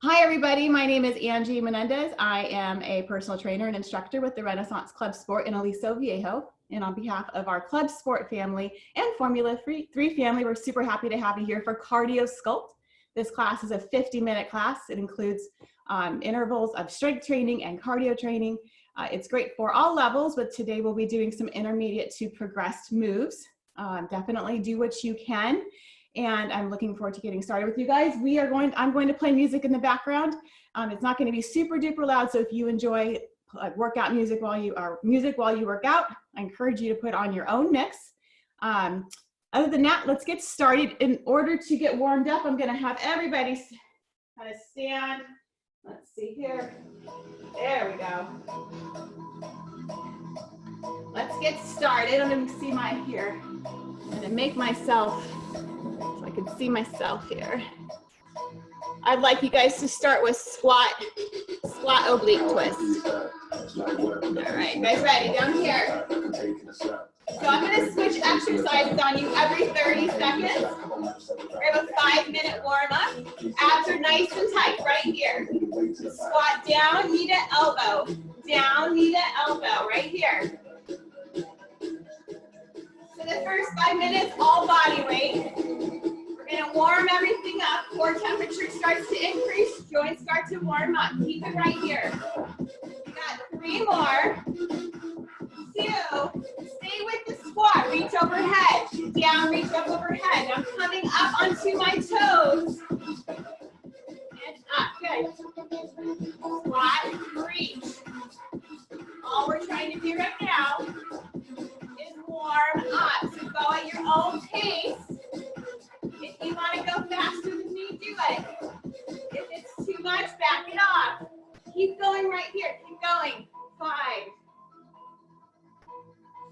Hi, everybody. My name is Angie Menendez. I am a personal trainer and instructor with the Renaissance ClubSport in Aliso Viejo. And on behalf of our ClubSport family and Formula 3 family, we're super happy to have you here for Cardio Sculpt. This class is a 50-minute class. It includes intervals of strength training and cardio training. It's great for all levels, but today we'll be doing some intermediate to progressed moves. Definitely do what you can. And I'm looking forward to getting started with you guys. I'm going to play music in the background. It's not going to be super duper loud, so if you enjoy workout music while you work out, I encourage you to put on your own mix. Other than that, let's get started. In order to get warmed up, I'm going to have everybody kind of stand. Let's see here. There we go. Let's get started. I'm going to see I'm going to make myself so I can see myself here. I'd like you guys to start with squat oblique twist. All right, you guys ready? Down here. So I'm going to switch exercises on you every 30 seconds. We have a 5-minute warm up. Abs are nice and tight right here. Squat down, knee to elbow. Down, knee to elbow, right here. So the first 5 minutes, all body weight. We're going to warm everything up. Core temperature starts to increase. Joints start to warm up. Keep it right here. We got 3 more. 2. Stay with the squat. Reach overhead. Down, reach up overhead. I'm coming up onto my toes. And up. Good. Squat, reach. All we're trying to do right now is warm up. So go at your own pace. If you want to go faster than me, do it. If it's too much, back it off. Keep going right here. Keep going. 5.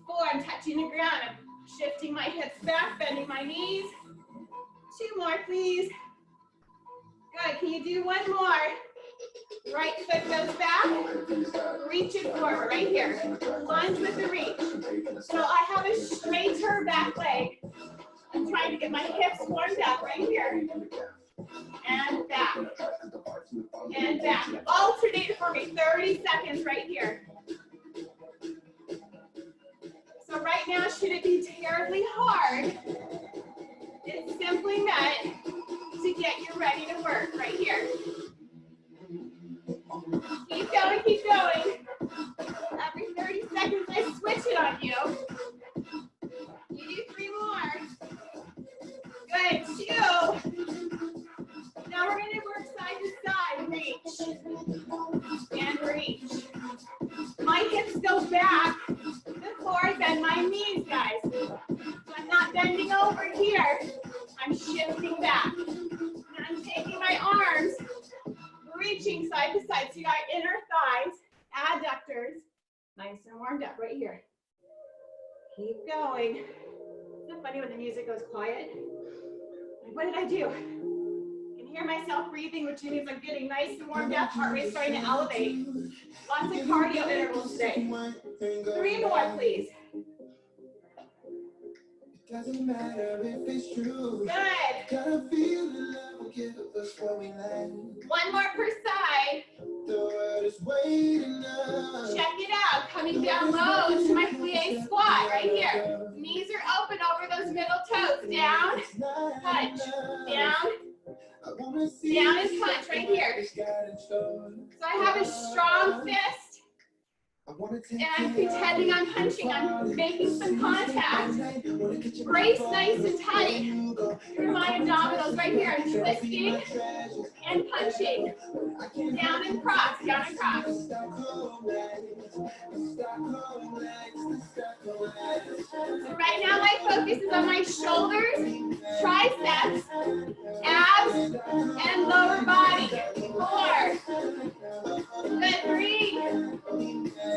4. I'm touching the ground. I'm shifting my hips back, bending my knees. 2 more, please. Good. Can you do 1 more? Right foot goes back. Reach it forward right here. Lunge with the reach. So I have a straighter back leg. I'm trying to get my hips warmed up right here. And back. And back. Alternate for me. 30 seconds right here. So right now, should it be terribly hard, it's simply meant to get you ready to work right here. Keep going, keep going. Every 30 seconds, I switch it on you. You do 3 more. Good, 2. Now we're gonna work side to side, reach, and reach. My hips go back before I bend my knees, guys. So I'm not bending over here, I'm shifting back. And I'm taking my arms, reaching side to side. So you got inner thighs, adductors, nice and warmed up right here. Keep going. Isn't it funny when the music goes quiet? Like, what did I do? I can hear myself breathing, which means I'm getting nice and warmed up. Heart rate's starting to elevate. Lots of cardio intervals today. 3 more, please. Doesn't matter if it's true. Good. Gotta feel the love will give us what we like. 1 more per side. The world is waiting up. Check it out. Coming down low to my plie squat right here. Knees are open over those middle toes. Down, punch. Down. Down and punch right here. So I have a strong fist. And I'm pretending I'm punching. I'm making some contact. Brace nice and tight through my abdominals right here. I'm twisting and punching. Down and cross, down and cross. So right now my focus is on my shoulders, triceps, abs, and lower body. 4. Good. 3. 2.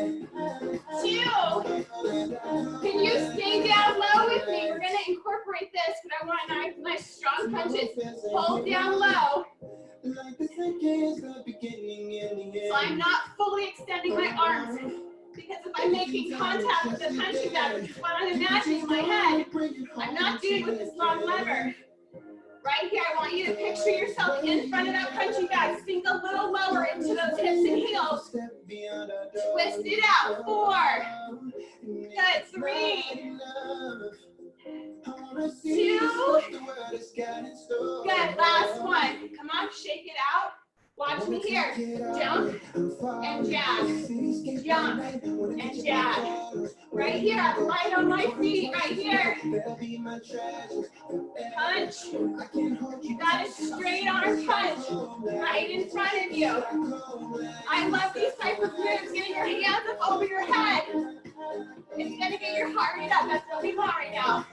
Can you stay down low with me? We're going to incorporate this, but I want nice strong punches. Hold down low. So I'm not fully extending my arms, because if I'm making contact with the punching bag, which is what I'm imagining in my head, I'm not doing with this long lever. Right here, I want you to picture yourself in front of that punching bag. Sink a little lower into those hips and heels. Twist it out. 4. Good. 3. 2. Good. Last one. Come on, shake it out. Watch me here. Jump and jab. Jump and jab. Right here. I'm light on my feet. Right here. Punch. You got a straight arm punch right in front of you. I love these type of moves. Getting your hands up over your head. It's going to get your heart rate up. That's what we want right now.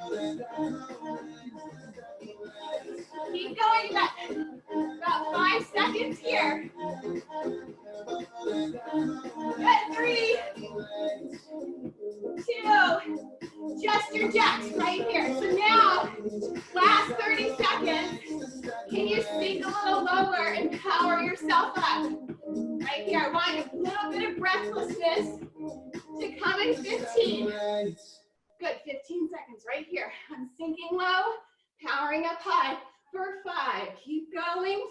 Keep going. About 5 seconds here. Good. 3, 2. Just your jacks right here. So now, last 30 seconds. Can you sink a little lower and power yourself up? Right here. I want a little bit of breathlessness to come in 15. Good. 15 seconds right here. I'm sinking low, powering up high for 5. Keep going.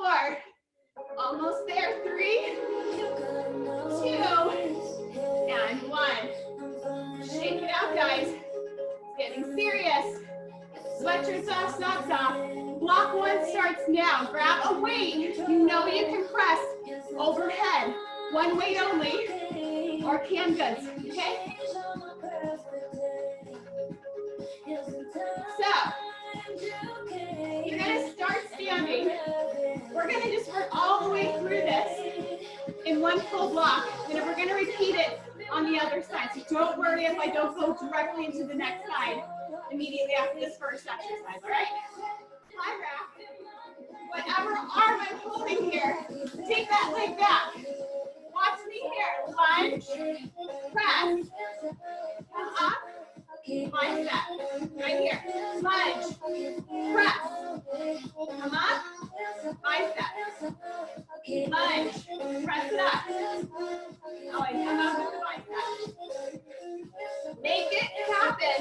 4. Almost there. 3, 2, and 1. Shake it out, guys. It's getting serious. Sweatshirts off, socks off. Block 1 starts now. Grab a weight. You know you can press overhead. 1 weight only, or canned goods. Okay? So, you're gonna start standing. We're gonna just work all the way through this in 1 full block, and then we're gonna repeat it on the other side. So don't worry if I don't go directly into the next side immediately after this first exercise, all right? High wrap. Whatever arm I'm holding here, take that leg back. Watch me here. Lunge, press, come up, bicep. Right here. Lunge, press, come up, bicep. Lunge, press it up. Oh, and come up with the bicep. Make it happen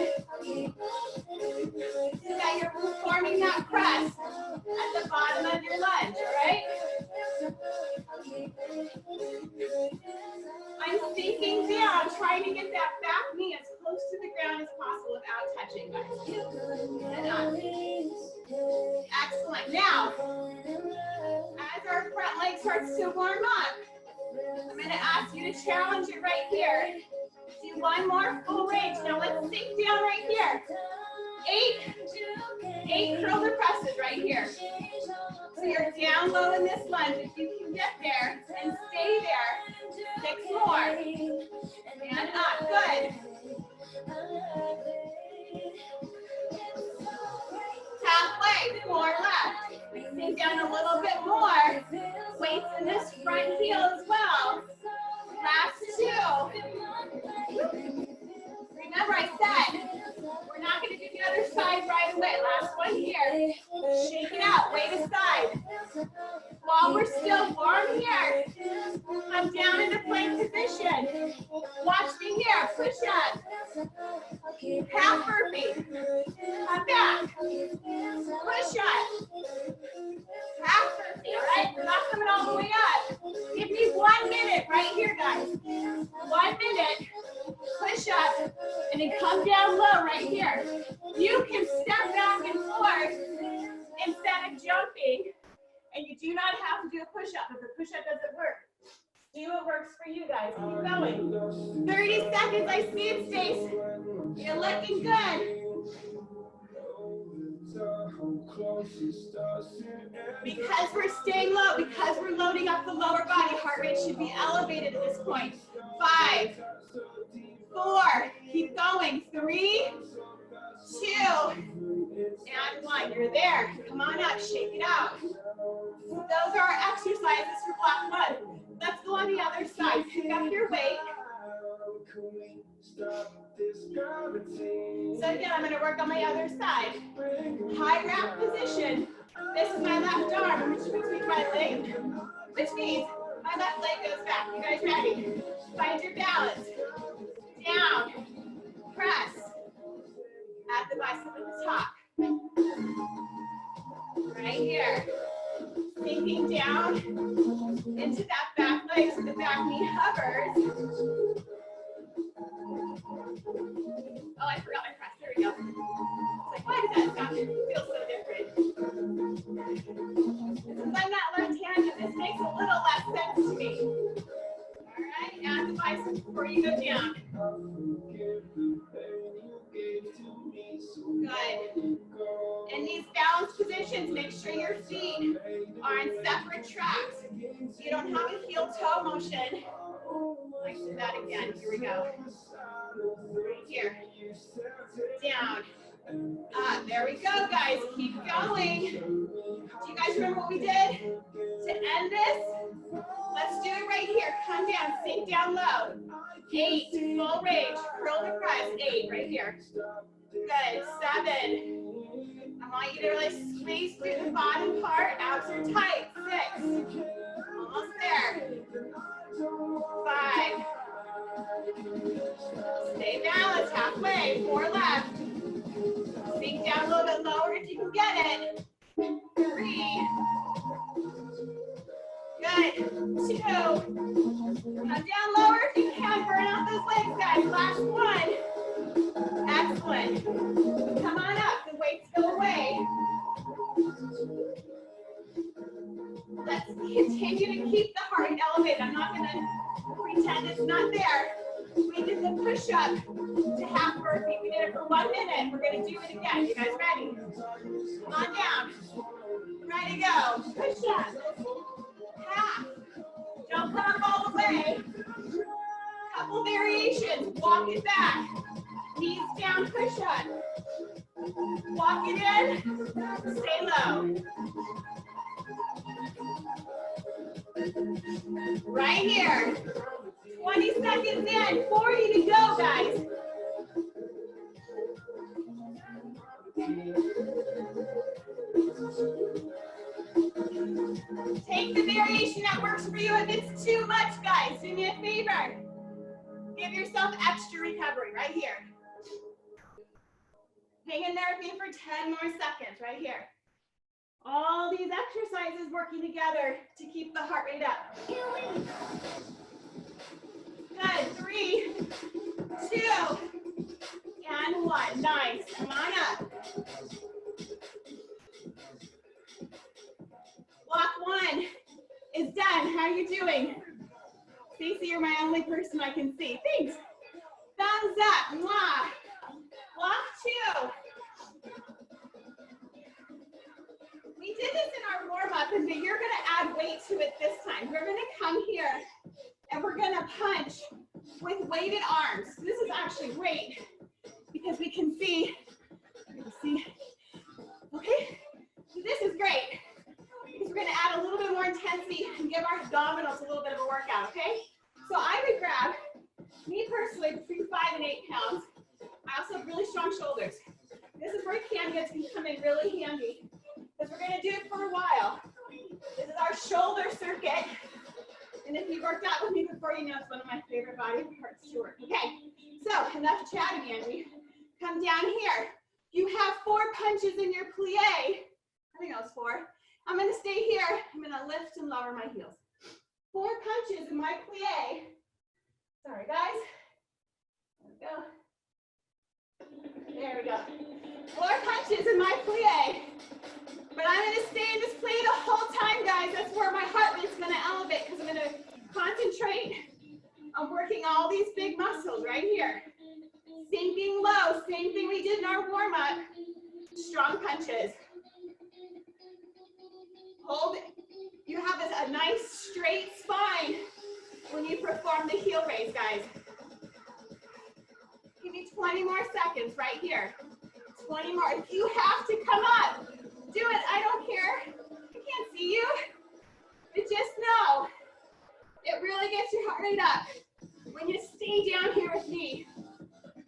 so that you're performing that press at the bottom of your lunge, all right? I'm sinking down, trying to get that back knee as close to the ground as possible without touching, guys. And on. Excellent. Now, as our front leg starts to warm up, I'm going to ask you to challenge it right here. Do 1 more full range. Now let's sink down right here. 8 curler presses right here. So you're down low in this lunge. If you can get there and stay there. 6 more. And up. Good. Halfway. 4 left. Sink down a little bit more. Weights in this front heel as well. Last 2. Remember I said, we're not going to do the other side right away. Last one here. Shake it out. Weight aside. While we're still warm here, come down into plank position. Watch me here. Push up. Half burpee. Come back. Push up. Half burpee. All right? We're not coming all the way up. Give me 1 minute right here, guys. 1 minute. Push up. And then come down low right here. You can step back and forth instead of jumping. And you do not have to do a push-up if the push-up doesn't work. Do what works for you guys. Keep going. 30 seconds. I see it, Stace. You're looking good. Because we're staying low, because we're loading up the lower body, heart rate should be elevated at this point. 5, 4, keep going. 3, 2, and 1. You're there. Come on up, shake it out. Those are our exercises for block 1. Let's go on the other side. Pick up your weight. So again, I'm going to work on my other side. High wrap position. This is my left arm, which between my leg, which means my left leg goes back. You guys ready? Find your balance. Down. Press. At the bicep at the top. Right here. Sinking down into that back leg so the back knee hovers. Oh, I forgot my press. There we go. It's like, why did that stop? It feels so different. Since I'm not left-handed, this makes a little less sense to me. All right, add the biceps before you go down. Good. In these balanced positions, make sure your feet are on separate tracks. You don't have a heel-toe motion. Let's do that again. Here we go. Right here. Down. Up. There we go, guys. Keep going. Do you guys remember what we did to end this? Let's do it right here. Come down. Sink down low. 8. Full range. Curl the press. 8. Right here. Good. 7. I want you to really squeeze through the bottom part. Abs are tight. 6. Almost there. 5. Stay balanced. Halfway. 4 left. Sink down a little bit lower if you can get it. 3. Good. 2. Come down lower if you can. Burn out those legs, guys. Last 1. Excellent. Come on up. The weights go away. Let's continue to keep the heart rate elevated. I'm not going to pretend it's not there. We did the push-up to half burpee. We did it for 1 minute. We're going to do it again. You guys ready? Come on down. Ready to go. Push-up. Half. Don't come up all the way. Couple variations. Walk it back. Knees down, push-up. Walk it in. Stay low. Right here. 20 seconds in. 40 to go, guys. Take the variation that works for you. If it's too much, guys, do me a favor. Give yourself extra recovery right here. Hang in there with me for 10 more seconds right here. All these exercises working together to keep the heart rate up. Good. 3, 2, and 1. Nice. Come on up. Block 1 is done. How are you doing? Stacey, you're my only person I can see. Thanks. Thumbs up. Mwah. Block 2. We did this in our warm-up, and you're going to add weight to it this time. We're going to come here, and we're going to punch with weighted arms. This is actually great because we can see. Okay, so this is great because we're going to add a little bit more intensity and give our abdominals a little bit of a workout, okay? So I would grab, me personally, between 5 and 8 pounds. I also have really strong shoulders. This is where candidates can come in really handy because we're going to do it for a while. This is our shoulder circuit. And if you've worked out with me before, you know it's one of my favorite body parts to work. Okay, so enough chatting, Angie. Come down here. You have 4 punches in your plie. I think that was 4. I'm going to stay here. I'm going to lift and lower my heels. 4 punches in my plie. Sorry, guys. There we go. There we go. 4 punches in my plie. But I'm going to stay in this plie the whole time, guys. That's where my heart rate's going to elevate because I'm going to concentrate on working all these big muscles right here. Sinking low, same thing we did in our warm-up. Strong punches. Hold it. You have a nice straight spine when you perform the heel raise, guys. Give me 20 more seconds right here. 20 more. If you have to come up, do it. I don't care. I can't see you. But just know, it really gets your heart rate up when you stay down here with me.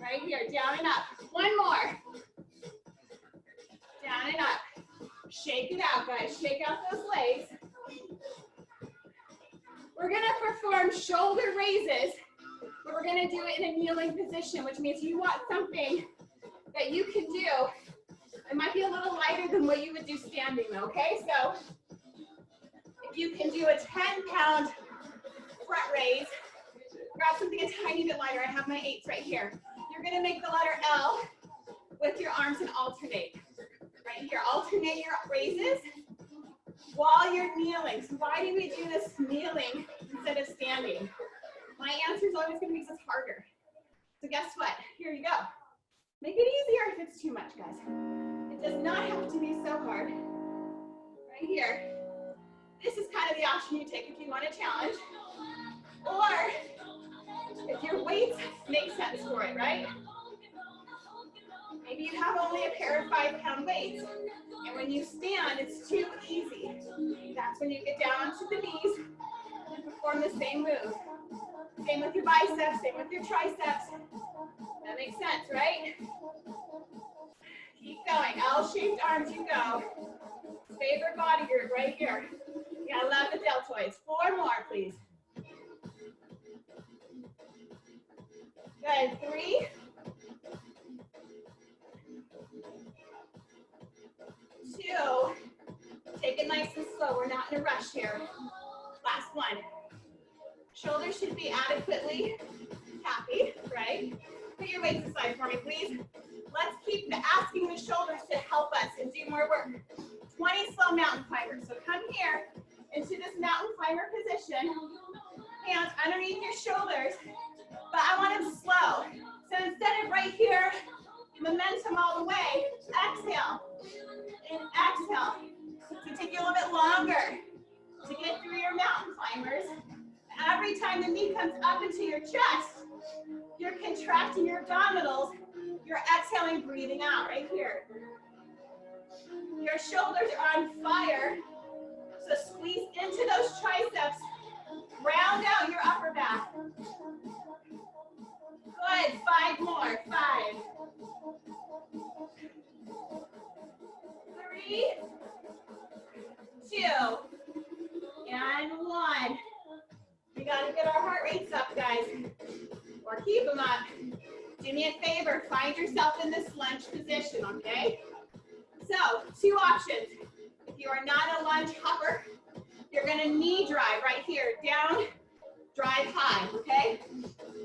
Right here, down and up. 1 more. Down and up. Shake it out, guys. Shake out those legs. We're going to perform shoulder raises, but we're going to do it in a kneeling position, which means you want something that you can do It might be a little lighter than what you would do standing though, okay? So if you can do a 10-pound front raise, grab something a tiny bit lighter. I have my 8s right here. You're gonna make the letter L with your arms and alternate. Right here, alternate your raises while you're kneeling. So why do we do this kneeling instead of standing? My answer is always gonna be because it's harder. So guess what? Here you go. Make it easier if it's too much, guys. It does not have to be so hard. Right here. This is kind of the option you take if you want a challenge. Or if your weights make sense for it, right? Maybe you have only a pair of 5-pound weights. And when you stand, it's too easy. That's when you get down to the knees and perform the same move. Same with your biceps, same with your triceps. That makes sense, right? Keep going. L-shaped arms you go. Favorite body group right here. You gotta love the deltoids. 4 more, please. Good. 3. 2. Take it nice and slow. We're not in a rush here. Last one. Shoulders should be adequately happy, right? Put your weights aside for me, please. Let's keep asking the shoulders to help us and do more work. 20 slow mountain climbers. So come here into this mountain climber position. Hands underneath your shoulders, but I want them slow. So instead of right here, momentum all the way, exhale and exhale. So take you a little bit longer to get through your mountain climbers. Every time the knee comes up into your chest, you're contracting your abdominals. You're exhaling, breathing out right here. Your shoulders are on fire, so squeeze into those triceps. Round out your upper back. Good, 5 more, 5. 3, 2, and 1. We gotta get our heart rates up, guys, or keep them up. Do me a favor, find yourself in this lunge position, okay? So, 2 options. If you are not a lunge hopper, you're gonna knee drive right here, down, drive high, okay?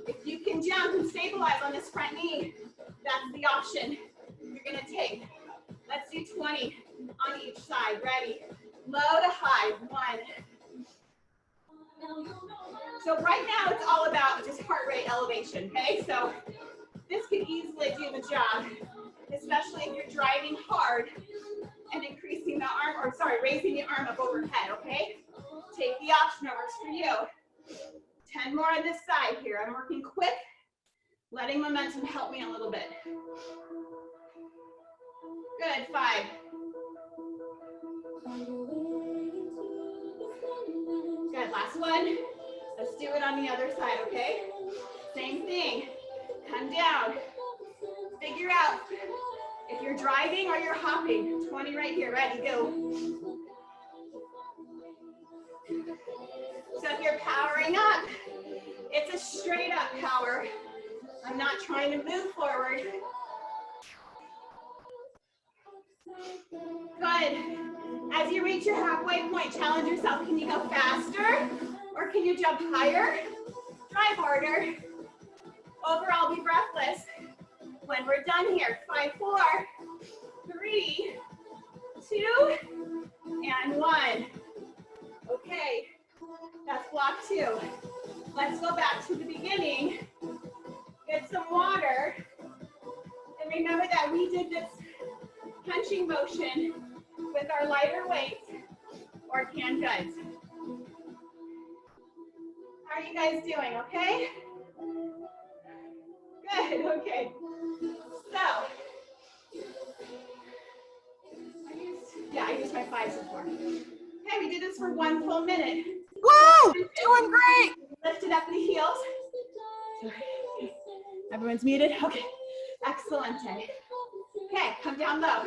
If you can jump and stabilize on this front knee, that's the option you're gonna take. Let's do 20 on each side, ready? Low to high, 1. So right now it's all about just heart rate elevation, okay? So this could easily do the job, especially if you're driving hard and increasing the arm, or sorry, raising the arm up overhead, okay? Take the option that works for you. 10 more on this side here. I'm working quick, letting momentum help me a little bit. Good, 5. Good, last one. Let's do it on the other side, okay? Same thing. Come down. Figure out if you're driving or you're hopping. 20 right here. Ready, go. So if you're powering up, it's a straight up power. I'm not trying to move forward. Good. As you reach your halfway point, challenge yourself. Can you go faster or can you jump higher? Drive harder. Overall, be breathless when we're done here. 5, 4, 3, 2, and 1. Okay, that's block 2. Let's go back to the beginning. Get some water. And remember that we did this punching motion with our lighter weights or canned goods. How are you guys doing, okay? Good, okay. So, I used my 5s before. Okay, we did this for 1 full minute. Woo! Doing great! Lift it up the heels. Everyone's muted? Okay. Excellent. Okay, come down low.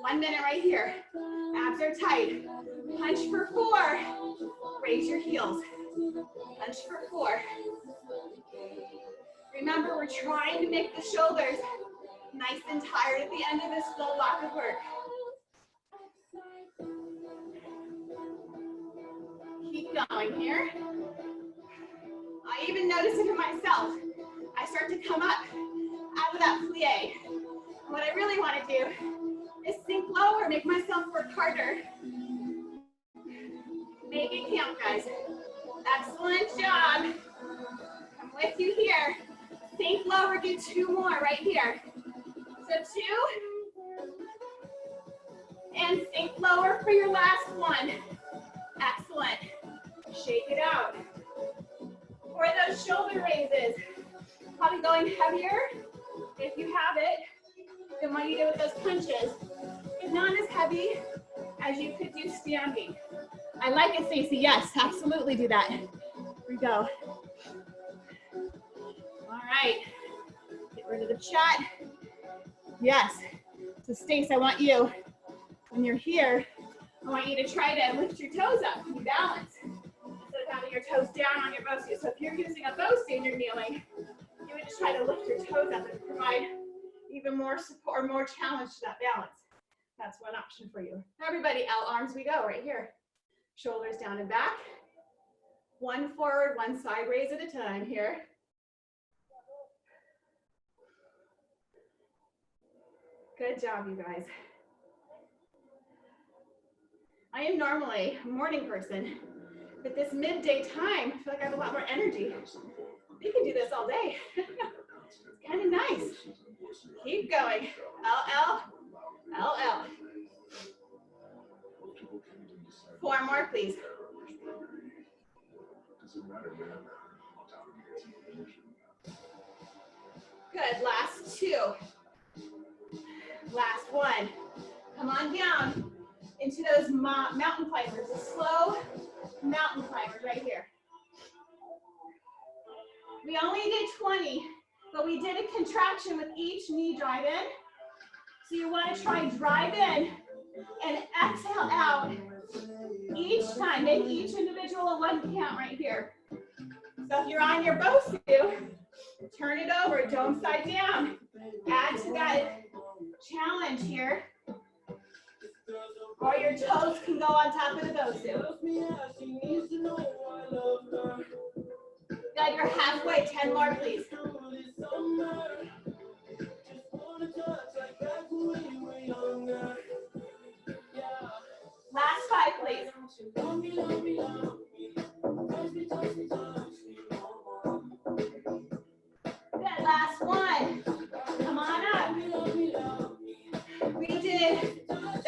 1 minute right here. Abs are tight. Punch for 4. Raise your heels. Punch for 4. Remember, we're trying to make the shoulders Nice and tired at the end of this full block of work. Keep going here. I even notice it in myself. I start to come up out of that plie. What I really want to do is sink lower, make myself work harder. Make it count, guys. Excellent job. I'm with you here. Sink lower, do 2 more right here. So 2. And sink lower for your last one. Excellent. Shake it out. For those shoulder raises, probably going heavier if you have it than what you did with those punches, but not as heavy as you could do standing. I like it, Stacey. Yes, absolutely do that. Here we go. All right. Get rid of the chat. Yes. So, Stace, I want you, when you're here, I want you to try to lift your toes up and balance instead of having your toes down on your bow suit. So if you're using a bow suit and you're kneeling, you would just try to lift your toes up and provide even more support, more challenge to that balance. That's one option for you. Everybody, L arms we go right here. Shoulders down and back. 1 forward, 1 side raise at a time here. Good job, you guys. I am normally a morning person, but this midday time, I feel like I have a lot more energy. We can do this all day. It's kind of nice. Keep going. L, L, L, L. 4 more, please. Good, last 2. Last 1. Come on down into those mountain climbers, the slow mountain climbers right here. We only did 20, but we did a contraction with each knee drive in. So you want to try drive in and exhale out each time. Make each individual a 1 count right here. So if you're on your bow suit, turn it over, dome side down. Add to that challenge here. Or your toes can go on top of the bow suit. Good, you're halfway. 10 more, please. Last 5, please. Good, last 1. Come on up. We did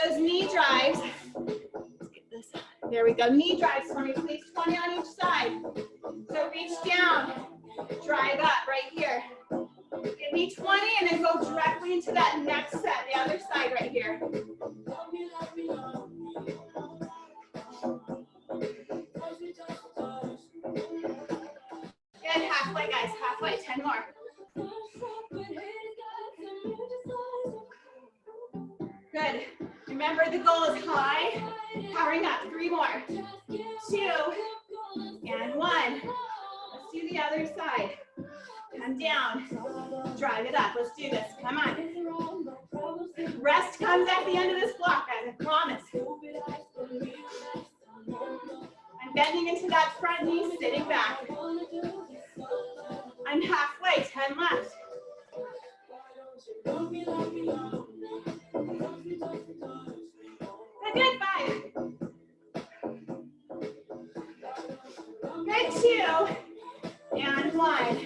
those knee drives. Let's get this. There we go. Knee drives for me, please. 20 on each side. So reach down, drive up right here. Give me 20 and then go directly into that next set, the other side right here. Good, halfway guys, halfway, 10 more. Good. Remember the goal is high, powering up. 3 more. 2 and 1. Let's do the other side. Come down. Drive it up. Let's do this. Come on. Rest comes at the end of this block, guys. I promise. I'm bending into that front knee, sitting back. I'm halfway. 10 left. Good, 5. Good, 2 and 1.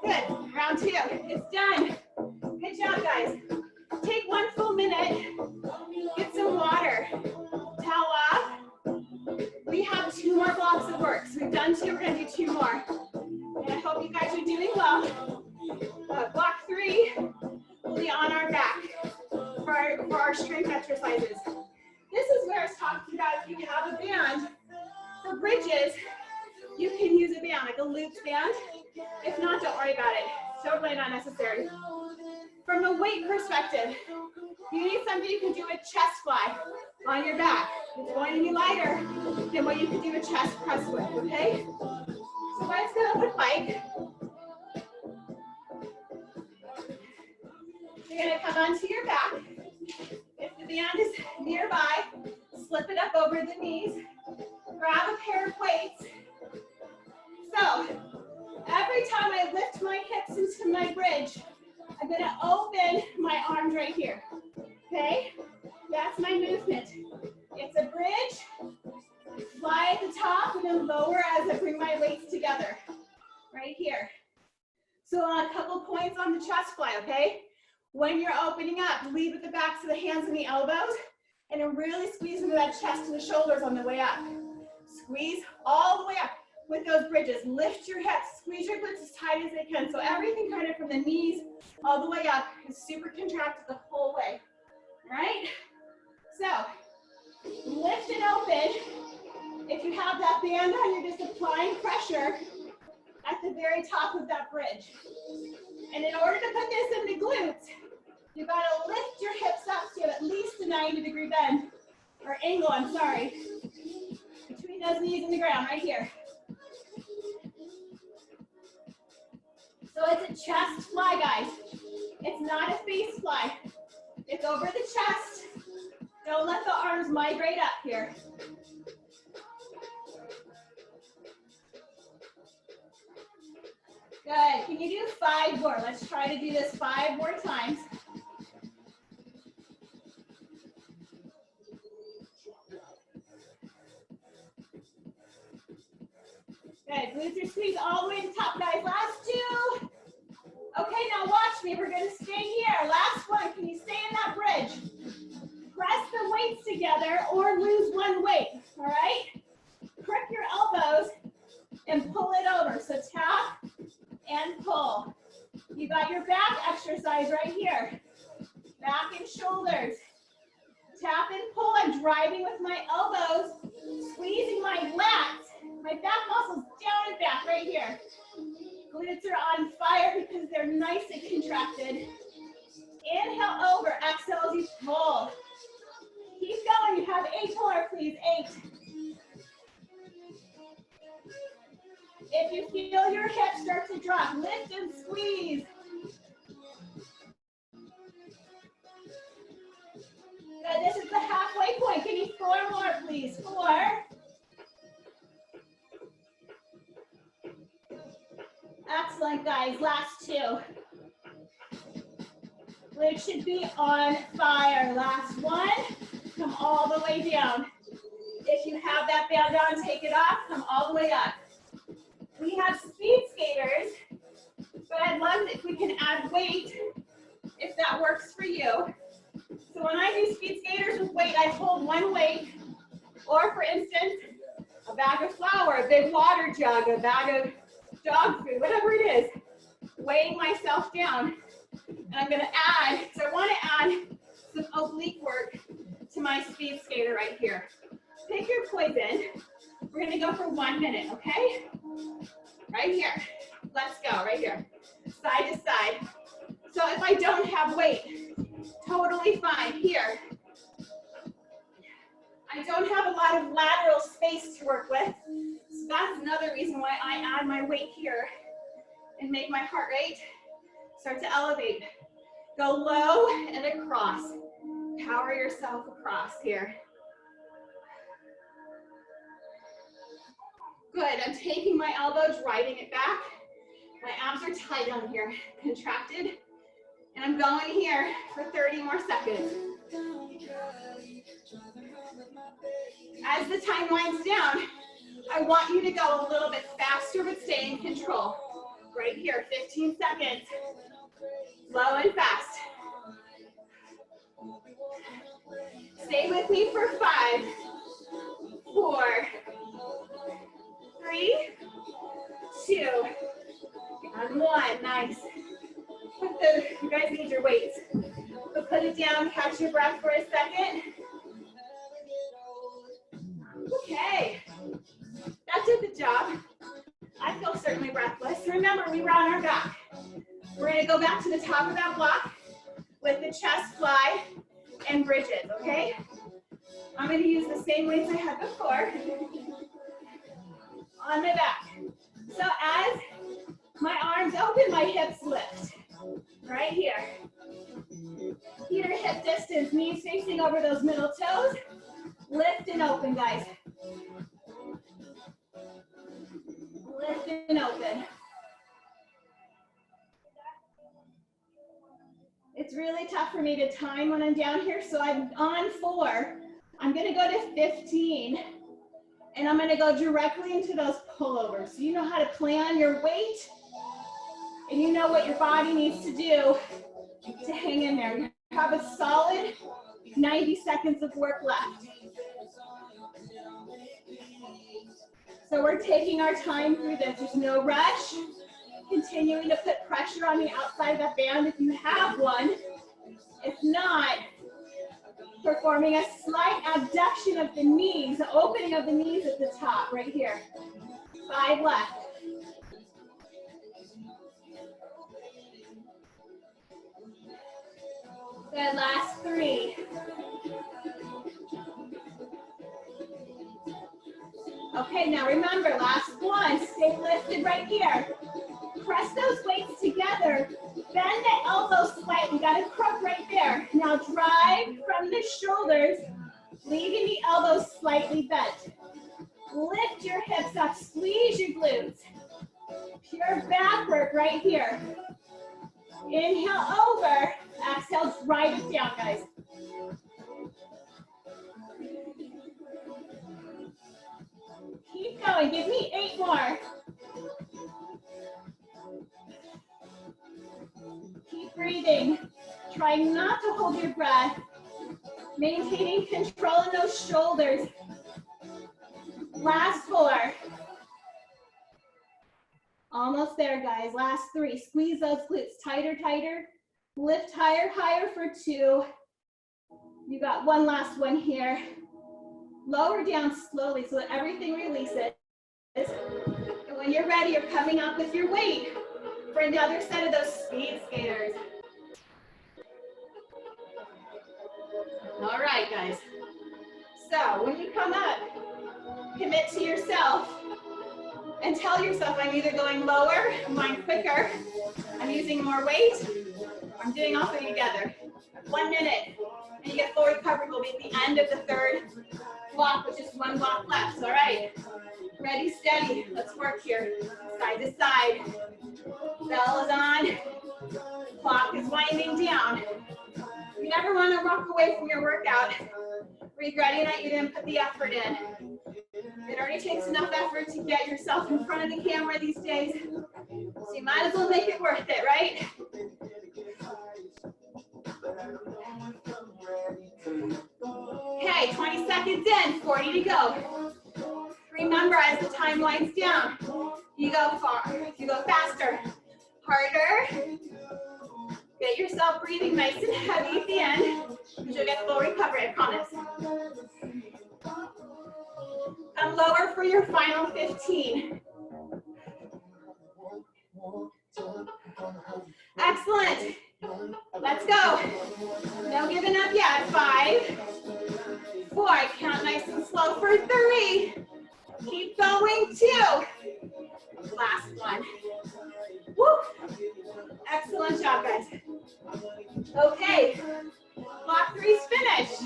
Good, round 2. It's done. Good job, guys. Take 1 full minute. Get some water. Towel off. We have 2 more blocks of work. So we've done 2. We're going to do 2 more. And I hope you guys are doing well. Block 3 will be on our back for our strength exercises. This is where I was talking about if you have a band. For bridges, you can use a band, like a looped band. If not, don't worry about it. It's totally not necessary. From a weight perspective, you need something you can do a chest fly on your back. It's going to be lighter than what you can do a chest press with, okay? So what it's going to look like gonna come onto your back. If the band is nearby, slip it up over the knees. Grab a pair of weights. So, every time I lift my hips into my bridge, I'm gonna open my arms right here, okay? That's my movement. It's a bridge, fly at the top, and then lower as I bring my weights together, right here. So a couple points on the chest fly, okay? When you're opening up, leave at the backs of the hands and the elbows, and then really squeeze into that chest and the shoulders on the way up. Squeeze all the way up with those bridges. Lift your hips, squeeze your glutes as tight as they can. So everything kind of from the knees all the way up is super contracted the whole way, all right? So, lift and open. If you have that band on, you're just applying pressure at the very top of that bridge. And in order to put this into glutes, you gotta lift your hips up so you have at least a 90-degree bend, or angle, I'm sorry, between those knees and the ground, right here. So it's a chest fly, guys. It's not a face fly. It's over the chest. Don't let the arms migrate up here. Good. Can you do 5 more? Let's try to do this 5 more times. Good. Glutes are squeezed all the way to the top, guys. Last 2. Okay, now watch me. We're going to stay here. Last one. Can you stay in that bridge? Press the weights together or lose one weight. All right? Grip your elbows and pull it over. So tap and pull. You got your back exercise right here. Back and shoulders. Tap and pull. I'm driving with my elbows, squeezing my lats. My back muscles down and back right here. Glutes are on fire because they're nice and contracted. Inhale over, exhale as you pull. Keep going. You have 8 more, please. 8. If you feel your hips start to drop, lift and squeeze. Good. This is the halfway point. Give me 4 more, please. 4. Excellent, guys. Last 2. Glutes should be on fire. Last 1. Come all the way down. If you have that band on, take it off. Come all the way up. We have speed skaters, but I'd love it if we can add weight, if that works for you. So when I do speed skaters with weight, I hold 1 weight, or for instance, a bag of flour, a big water jug, a bag of dog food, whatever it is, weighing myself down. And I'm gonna add, so I wanna add some oblique work to my speed skater right here. Pick your poison. We're gonna go for 1 minute, okay? Right here. Let's go, right here. Side to side. So if I don't have weight, totally fine. Here. I don't have a lot of lateral space to work with. So that's another reason why I add my weight here and make my heart rate start to elevate. Go low and across. Power yourself across here. Good, I'm taking my elbow, driving it back. My abs are tight on here, contracted. And I'm going here for 30 more seconds. As the time winds down, I want you to go a little bit faster, but stay in control. Right here, 15 seconds. Slow and fast. Stay with me for 5, 4, 3, 2, and 1. Nice. You guys need your weights. So put it down, catch your breath for a second. Okay. That did the job. I feel certainly breathless. Remember, we were on our back. We're going to go back to the top of that block with the chest fly and bridges, okay? I'm going to use the same weights I had before on my back. So as my arms open, my hips lift. Right here. hip distance, knees facing over those middle toes. Lift and open, guys. Lift and open. It's really tough for me to time when I'm down here, so I'm on 4. I'm gonna go to 15, and I'm gonna go directly into those pullovers. So you know how to plan your weight, and you know what your body needs to do to hang in there. You have a solid 90 seconds of work left. So we're taking our time through this. There's no rush. Continuing to put pressure on the outside of that band if you have one. If not, performing a slight abduction of the knees, the opening of the knees at the top, right here. 5 left. Good, last 3. Okay, now remember, last 1, stay lifted right here. Press those weights together. Bend the elbows slightly. Got a crook right there. Now drive from the shoulders, leaving the elbows slightly bent. Lift your hips up. Squeeze your glutes. Pure back work right here. Inhale over. Exhale, drive it down, guys. Keep going. Give me 8 more. Keep breathing. Trying not to hold your breath. Maintaining control in those shoulders. Last 4. Almost there, guys. Last 3. Squeeze those glutes. Tighter, tighter. Lift higher, higher for 2. You got one last one here. Lower down slowly so that everything releases. And when you're ready, you're coming up with your weight for another set of those speed skaters. All right, guys. So when you come up, commit to yourself and tell yourself, I'm either going lower, I'm going quicker, I'm using more weight, I'm doing all 3 together. 1 minute, and you get full recovery. Will be at the end of the 3rd block, which is 1 block left. All right, ready, steady. Let's work here. Side to side. Bell is on. Clock is winding down. You never want to walk away from your workout regretting that you didn't put the effort in. It already takes enough effort to get yourself in front of the camera these days, so you might as well make it worth it, right? Okay, 20 seconds in, 40 to go. Remember, as the time winds down, you go far, you go faster, harder. Get yourself breathing nice and heavy at the end, because you'll get full recovery, I promise. Come lower for your final 15. Excellent. Let's go. No giving up yet. 5, 4. Count nice and slow for 3. Keep going. 2. Last one. Woo. Excellent job, guys. Okay. Block 3's finished.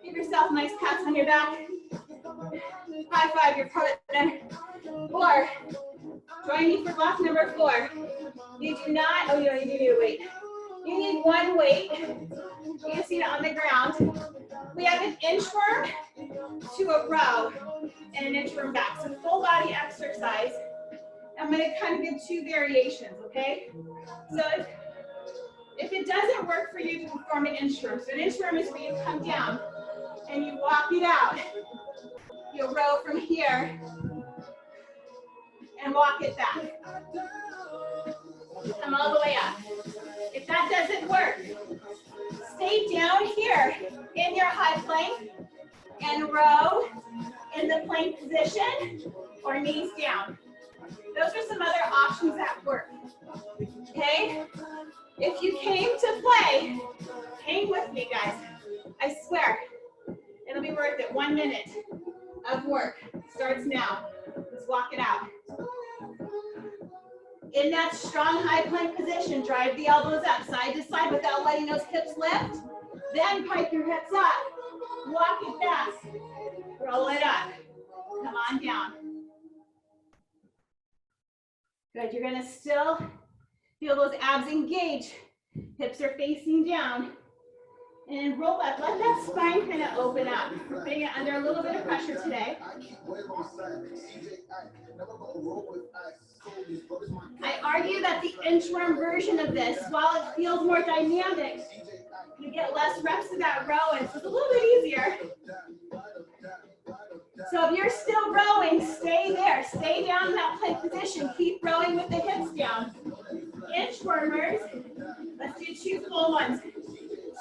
Give yourself nice pats on your back. High five your partner. 4. Join me for block number 4. You do not, oh, you need a weight. You need 1 weight. You can see it on the ground. We have an inchworm to a row and an inchworm back. So full body exercise. I'm going to kind of give 2 variations, okay? So if it doesn't work for you to perform an inchworm, so an inchworm is where you come down and you walk it out. You'll row from here and walk it back. Come all the way up. If that doesn't work, stay down here in your high plank and row in the plank position or knees down. Those are some other options that work. Okay? If you came to play, hang with me, guys. I swear, it'll be worth it. 1 minute of work starts now. Let's walk it out. In that strong high plank position, drive the elbows up side to side without letting those hips lift. Then pike your hips up. Walk it back. Roll it up. Come on down. Good, you're gonna still feel those abs engage. Hips are facing down. And roll up, let that spine kind of open up. We're putting it under a little bit of pressure today. I argue that the inchworm version of this, while it feels more dynamic, you get less reps of that row, and it's a little bit easier. So if you're still rowing, stay there. Stay down in that plank position. Keep rowing with the hips down. Inchwormers. Let's do 2 full ones.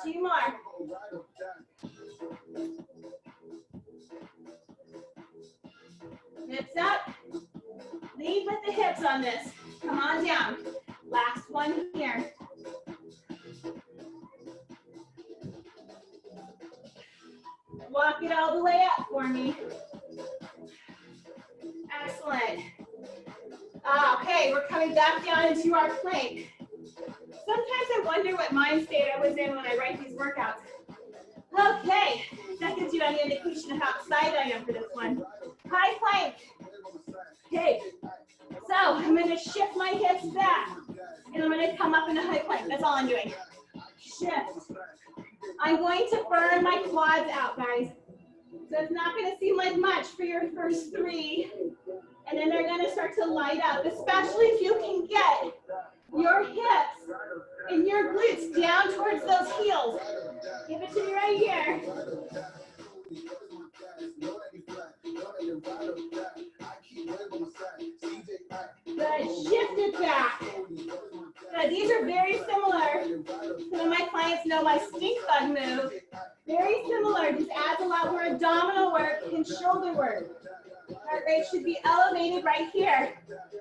2 more. Hips up. Lead with the hips on this. Come on down. Last one here. Walk it all the way up for me. Excellent. Okay, we're coming back down into our plank. Sometimes I wonder what mind state I was in when I write these workouts. Okay, that gives you any indication of how excited I am for this one. High plank. Okay, so I'm going to shift my hips back, and I'm going to come up in a high plank. That's all I'm doing. Shift. I'm going to burn my quads out, guys. So it's not going to seem like much for your first 3, and then they're going to start to light up, especially if you can get your hips and your glutes down towards those heels. Give it to me right here. Good, shift it back. Good, these are very similar. Some of my clients know my stink bug move. Very similar, just adds a lot more abdominal work and shoulder work. Heart rate should be elevated right here.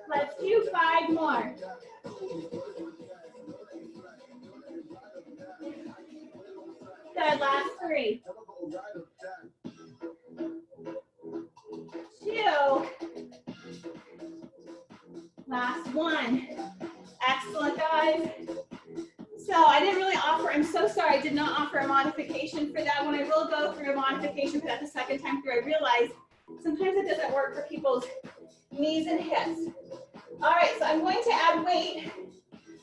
Let's do 5 more. Good, last 3. 2. Last 1. Excellent, guys. So I didn't really offer, I'm so sorry, I did not offer a modification for that one. I will go through a modification for that the second time through. I realize sometimes it doesn't work for people's knees and hips. All right, so I'm going to add weight.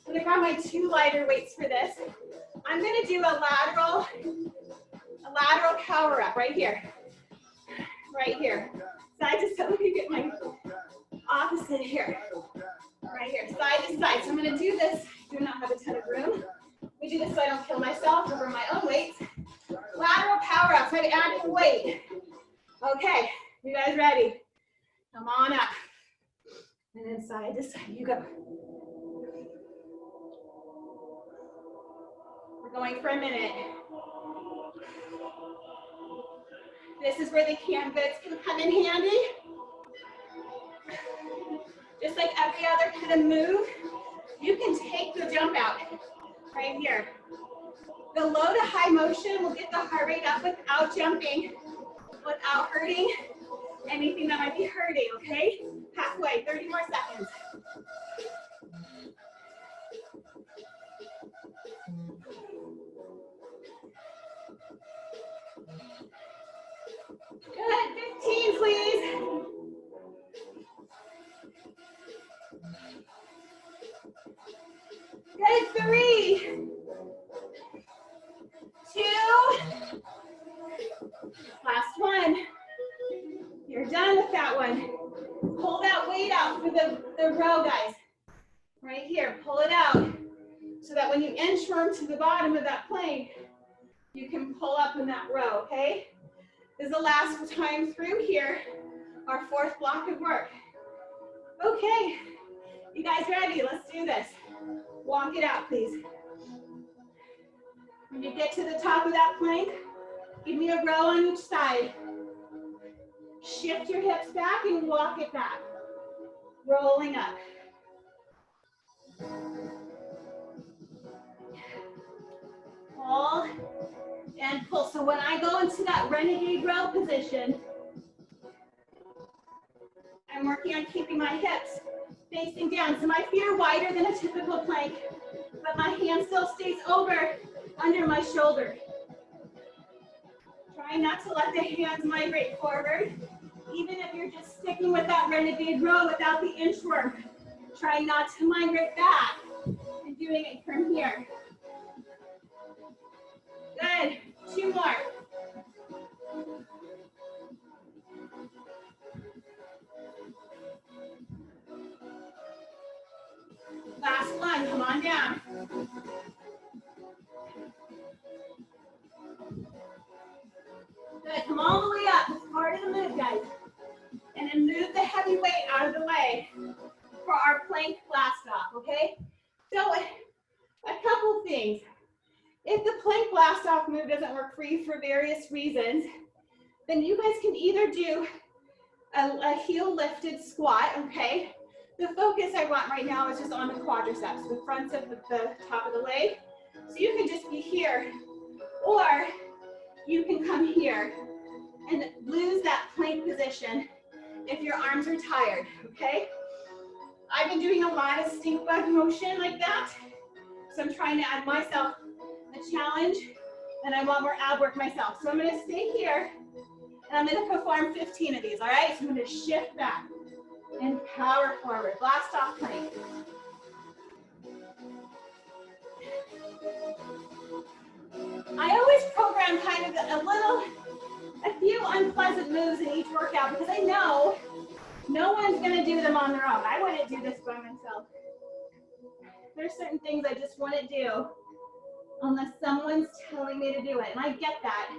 I'm gonna grab my 2 lighter weights for this. I'm gonna do a lateral power up right here. Right here. Side to side, let me get my opposite here. Right here, side to side. So I'm gonna do this. I do not have a ton of room. We do this so I don't kill myself over my own weights. Lateral power up, so I'm adding weight. Okay, you guys ready? Come on up. And then side to side, you go. We're going for a minute. This is where the canned goods can come in handy. Just like every other kind of move, you can take the jump out right here. The low to high motion will get the heart rate up without jumping, without hurting anything that might be hurting, okay? Halfway, 30 more seconds. Good, 15, please. Good, 3, 2, last 1. You're done with that one. Pull that weight out for the row, guys. Right here, pull it out so that when you inchworm to the bottom of that plank, you can pull up in that row, okay? This is the last time through here, our 4th block of work. Okay, you guys ready? Let's do this. Walk it out, please. When you get to the top of that plank, give me a row on each side. Shift your hips back and walk it back. Rolling up. Pull and pull. So when I go into that renegade row position, I'm working on keeping my hips facing down. So my feet are wider than a typical plank, but my hand still stays over under my shoulder. Try not to let the hands migrate forward. Even if you're just sticking with that renegade row without the inchworm, try not to migrate back and doing it from here. Good, 2 more. Last one, come on down. Good, come all the way up, it's part of the move, guys. And then move the heavy weight out of the way for our plank blast off, okay? So, a couple things. If the plank blast off move doesn't work for you for various reasons, then you guys can either do a heel lifted squat, okay? The focus I want right now is just on the quadriceps, the fronts of the top of the leg. So you can just be here, or you can come here and lose that plank position if your arms are tired, okay? I've been doing a lot of stink bug motion like that, so I'm trying to add myself a challenge, and I want more ab work myself. So I'm gonna stay here, and I'm gonna perform 15 of these, all right? So I'm gonna shift back and power forward, blast off plank. I always program kind of a few unpleasant moves in each workout because I know no one's gonna do them on their own. I wouldn't do this by myself. There's certain things I just wouldn't do unless someone's telling me to do it, and I get that.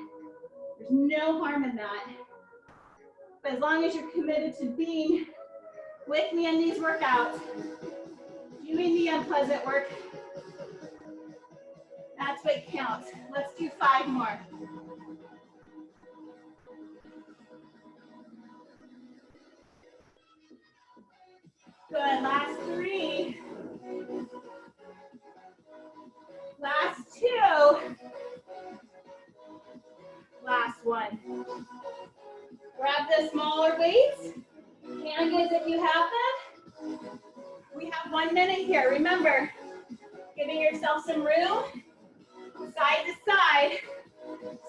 There's no harm in that. But as long as you're committed to being with me in these workouts, doing the unpleasant work, that's what counts. Let's do 5 more. Good, last 3. Last 2. Last 1. Grab the smaller weights. Hand goods if you have them. We have 1 minute here. Remember, giving yourself some room, side to side.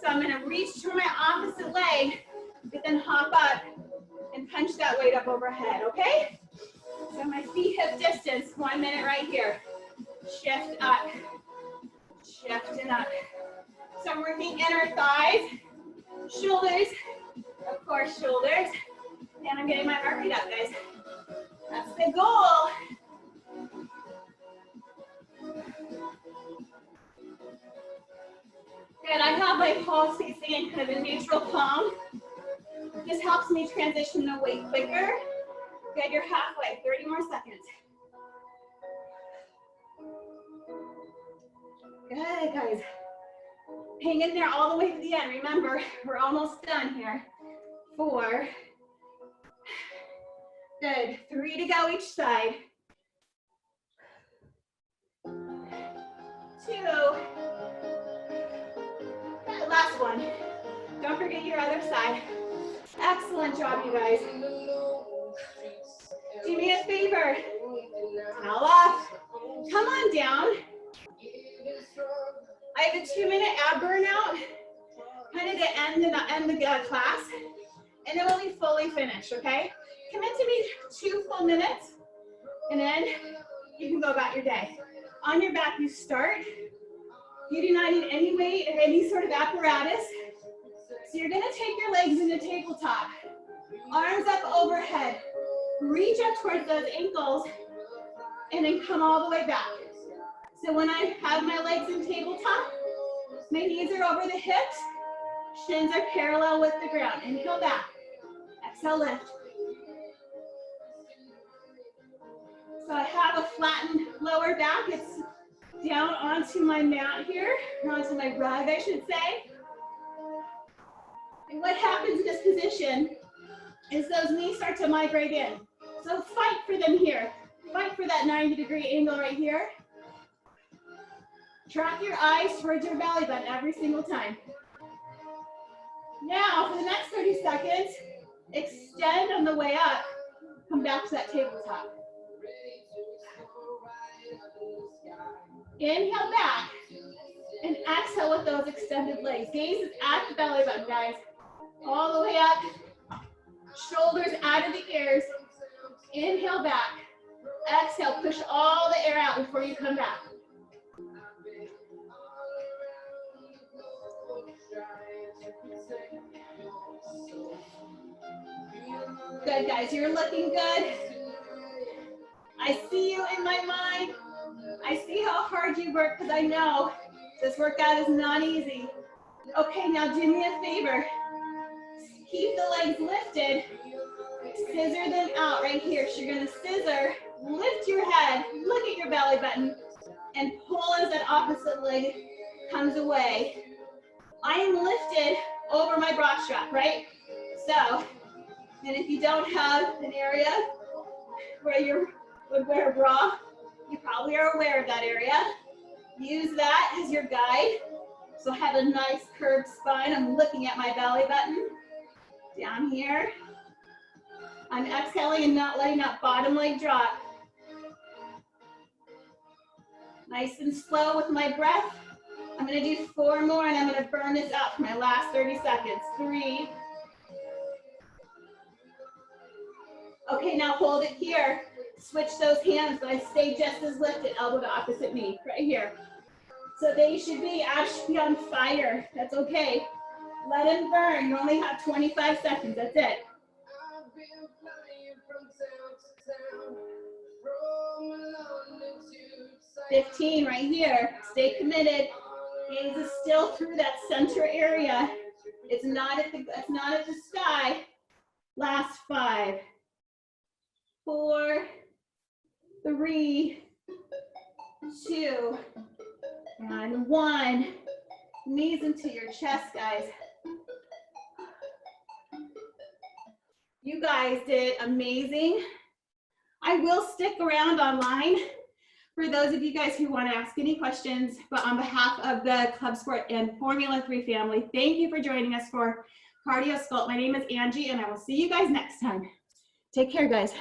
So I'm gonna reach for my opposite leg, but then hop up and punch that weight up overhead, okay? So my feet hip distance, 1 minute right here. Shift up, shift and up. So I'm working inner thighs, shoulders, of course shoulders, and I'm getting my heart rate up, guys. That's the goal. Good, I have my palms facing in kind of a neutral palm. This helps me transition the weight quicker. Good, you're halfway, 30 more seconds. Good, guys. Hang in there all the way to the end. Remember, we're almost done here. 4. Good, 3 to go each side. 2. Good, last one. Don't forget your other side. Excellent job, you guys. Do me a favor. Towel off. Come on down. I have a 2-minute ab burnout, kind of to end the class, and then we'll be fully finished, okay? Commit to me 2 full minutes, and then you can go about your day. On your back, you start. You do not need any weight or any sort of apparatus. So you're gonna take your legs into tabletop. Arms up overhead. Reach up towards those ankles, and then come all the way back. So when I have my legs in tabletop, my knees are over the hips, shins are parallel with the ground. Inhale back, exhale lift. So I have a flattened lower back. It's down onto my mat here, or onto my rug, I should say. And what happens in this position is those knees start to migrate in. So fight for them here. Fight for that 90-degree angle right here. Track your eyes towards your belly button every single time. Now, for the next 30 seconds, extend on the way up. Come back to that tabletop. Inhale back. And exhale with those extended legs. Gaze is at the belly button, guys. All the way up. Shoulders out of the ears. Inhale back. Exhale, push all the air out before you come back. Good, guys, you're looking good. I see you in my mind. I see how hard you work because I know this workout is not easy. Okay, now do me a favor. Keep the legs lifted. Scissor them out right here. So you're gonna scissor, lift your head, look at your belly button, and pull as that opposite leg comes away. I am lifted over my bra strap, right? So, and if you don't have an area where you would wear a bra, you probably are aware of that area. Use that as your guide. So have a nice curved spine. I'm looking at my belly button. Down here. I'm exhaling and not letting that bottom leg drop. Nice and slow with my breath. I'm gonna do 4 more and I'm gonna burn this out for my last 30 seconds. 3. Okay, now hold it here. Switch those hands, but I stay just as lifted, elbow to opposite knee, right here. So they should be actually on fire. That's okay. Let them burn. You only have 25 seconds. That's it. 15 right here. Stay committed. Gaze is still through that center area. It's not at the sky. Last 5, 4, 3, 2, and 1. Knees into your chest, guys. You guys did amazing. I will stick around online for those of you guys who want to ask any questions, but on behalf of the ClubSport and Formula 3 family, thank you for joining us for Cardio Sculpt. My name is Angie, and I will see you guys next time. Take care, guys.